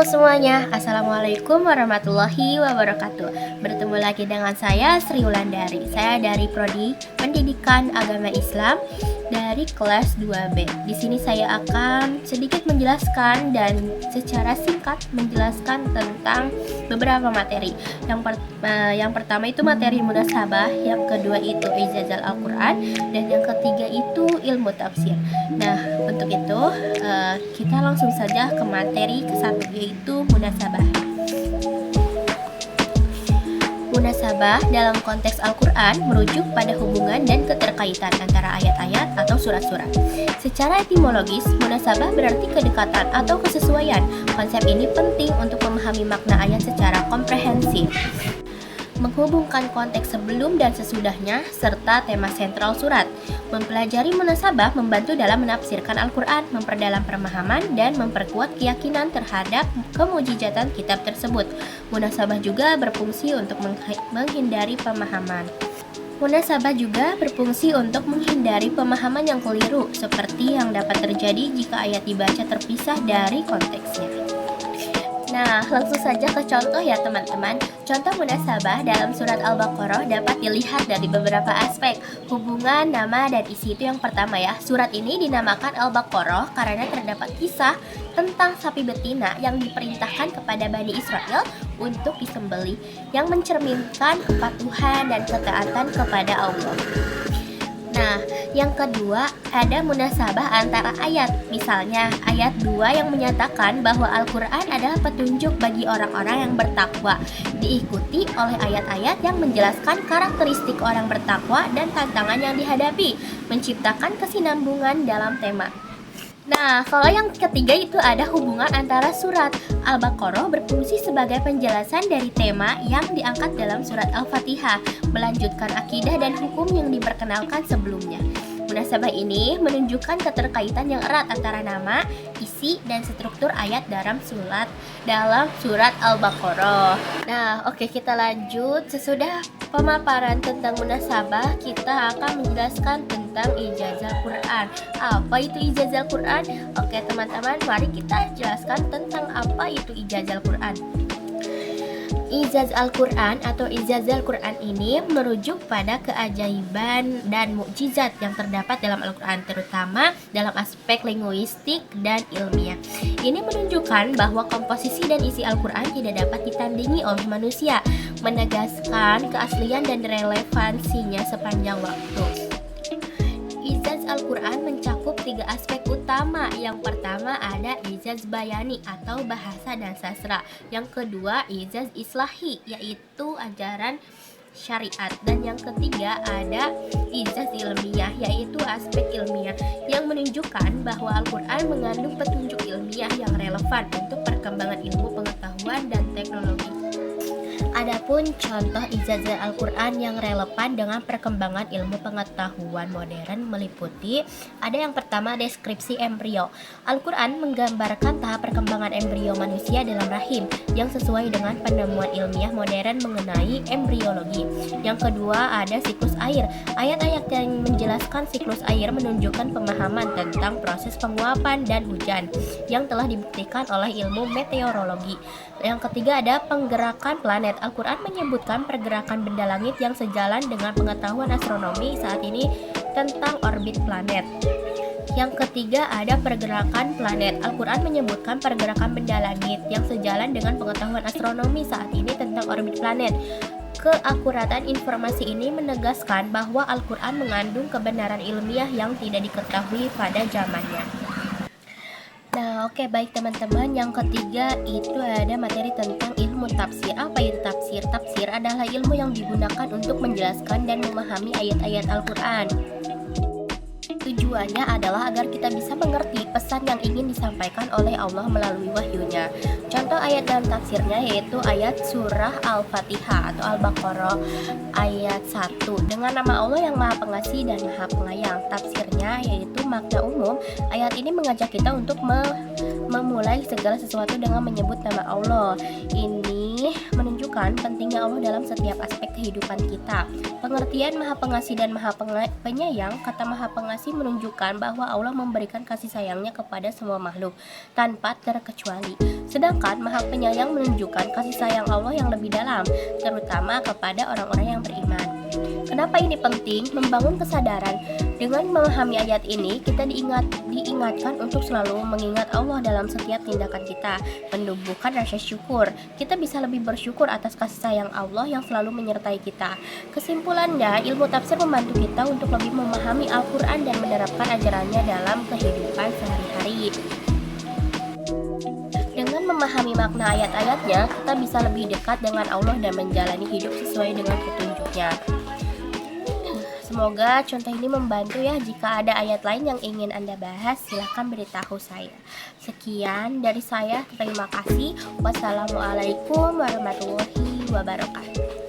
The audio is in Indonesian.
semuanya, Assalamualaikum warahmatullahi wabarakatuh. Bertemu lagi dengan saya Sri Wulandari. Saya dari Prodi Pendidikan Agama Islam dari kelas 2B. Di sini saya akan sedikit menjelaskan dan secara singkat menjelaskan tentang beberapa materi. Yang pertama itu materi munasabah, yang kedua itu ijazah Al-Quran, dan yang ketiga itu ilmu tafsir. Nah, untuk itu kita langsung saja ke materi ke-1, yaitu munasabah. Munasabah dalam konteks Al-Quran merujuk pada hubungan dan keterkaitan antara ayat-ayat atau surat-surat. Secara etimologis, munasabah berarti kedekatan atau kesesuaian. Konsep ini penting untuk memahami makna ayat secara komprehensif, menghubungkan konteks sebelum dan sesudahnya, serta tema sentral surat. Mempelajari munasabah membantu dalam menafsirkan Al-Quran, memperdalam pemahaman, dan memperkuat keyakinan terhadap kemujizatan kitab tersebut. Munasabah juga berfungsi untuk menghindari pemahaman. Munasabah juga berfungsi untuk menghindari pemahaman yang keliru, seperti yang dapat terjadi jika ayat dibaca terpisah dari konteksnya. Nah, langsung saja ke contoh ya teman-teman. Contoh munasabah dalam surat Al-Baqarah dapat dilihat dari beberapa aspek. Hubungan, nama, dan isi itu yang pertama ya. Surat ini dinamakan Al-Baqarah karena terdapat kisah tentang sapi betina yang diperintahkan kepada Bani Israel untuk disembelih, yang mencerminkan kepatuhan dan ketaatan kepada Allah. Nah, yang kedua ada munasabah antara ayat. Misalnya ayat 2 yang menyatakan bahwa Al-Quran adalah petunjuk bagi orang-orang yang bertakwa, diikuti oleh ayat-ayat yang menjelaskan karakteristik orang bertakwa dan tantangan yang dihadapi, menciptakan kesinambungan dalam tema. Nah, kalau yang ketiga itu ada hubungan antara surat. Al-Baqarah berfungsi sebagai penjelasan dari tema yang diangkat dalam surat Al-Fatihah, melanjutkan akidah dan hukum yang diperkenalkan sebelumnya. Munasabah ini menunjukkan keterkaitan yang erat antara nama, isi, dan struktur ayat dalam surat Al-Baqarah. Nah, oke, kita lanjut. Sesudah pemaparan tentang munasabah, kita akan menjelaskan tentang ijazah Quran. Apa itu ijazah Quran? Oke teman-teman, mari kita jelaskan tentang apa itu ijazah Quran. Ijazah Al-Quran atau ijazah Al-Quran ini merujuk pada keajaiban dan mukjizat yang terdapat dalam Al-Quran, terutama dalam aspek linguistik dan ilmiah. Ini menunjukkan bahwa komposisi dan isi Al-Quran tidak dapat ditandingi oleh manusia, menegaskan keaslian dan relevansinya sepanjang waktu. Ijazah Al-Quran mencakup 3 aspek utama. Yang pertama ada ijaz bayani atau bahasa dan sastra. Yang kedua ijaz islahi, yaitu ajaran syariat. Dan yang ketiga ada ijaz ilmiah, yaitu aspek ilmiah, yang menunjukkan bahwa Al-Quran mengandung petunjuk ilmiah yang relevan untuk perkembangan ilmu pengetahuan dan teknologi. Adapun contoh ijazah Al-Quran yang relevan dengan perkembangan ilmu pengetahuan modern meliputi ada yang pertama deskripsi embrio. Al-Quran menggambarkan tahap perkembangan embrio manusia dalam rahim yang sesuai dengan penemuan ilmiah modern mengenai embriologi. Yang kedua ada siklus air. Ayat-ayat yang menjelaskan siklus air menunjukkan pemahaman tentang proses penguapan dan hujan yang telah dibuktikan oleh ilmu meteorologi. Yang ketiga ada penggerakan planet. Al-Quran menyebutkan pergerakan benda langit yang sejalan dengan pengetahuan astronomi saat ini tentang orbit planet. Yang ketiga ada pergerakan planet. Al-Quran menyebutkan pergerakan benda langit yang sejalan dengan pengetahuan astronomi saat ini tentang orbit planet. Keakuratan informasi ini menegaskan bahwa Al-Quran mengandung kebenaran ilmiah yang tidak diketahui pada zamannya. Nah, oke, baik teman-teman. Yang ketiga itu ada materi tentang ilmu tafsir. Apa itu tafsir? Tafsir adalah ilmu yang digunakan untuk menjelaskan dan memahami ayat-ayat Al-Quran. Tujuannya adalah agar kita bisa mengerti pesan yang ingin disampaikan oleh Allah melalui wahyunya. Contoh ayat dalam tafsirnya yaitu ayat surah Al-Fatihah atau Al-Baqarah ayat 1. Dengan nama Allah yang Maha Pengasih dan Maha Penyayang. Tafsirnya yaitu makna umum. Ayat ini mengajak kita untuk memulai segala sesuatu dengan menyebut nama Allah. Ini menunjukkan pentingnya Allah dalam setiap aspek kehidupan kita. Pengertian Maha Pengasih dan Maha Penyayang, kata Maha Pengasih menunjukkan bahwa Allah memberikan kasih sayangnya kepada semua makhluk tanpa terkecuali. Sedangkan Maha Penyayang menunjukkan kasih sayang Allah yang lebih dalam, terutama kepada orang-orang yang beriman. Kenapa ini penting? Membangun kesadaran. Dengan memahami ayat ini, kita diingatkan untuk selalu mengingat Allah dalam setiap tindakan kita, menumbuhkan rasa syukur. Kita bisa lebih bersyukur atas kasih sayang Allah yang selalu menyertai kita. Kesimpulannya, ilmu tafsir membantu kita untuk lebih memahami Al-Quran dan menerapkan ajarannya dalam kehidupan sehari-hari. Dengan memahami makna ayat-ayatnya, kita bisa lebih dekat dengan Allah dan menjalani hidup sesuai dengan petunjuknya. Semoga contoh ini membantu ya. Jika ada ayat lain yang ingin Anda bahas, silahkan beritahu saya. Sekian dari saya, terima kasih. Wassalamualaikum warahmatullahi wabarakatuh.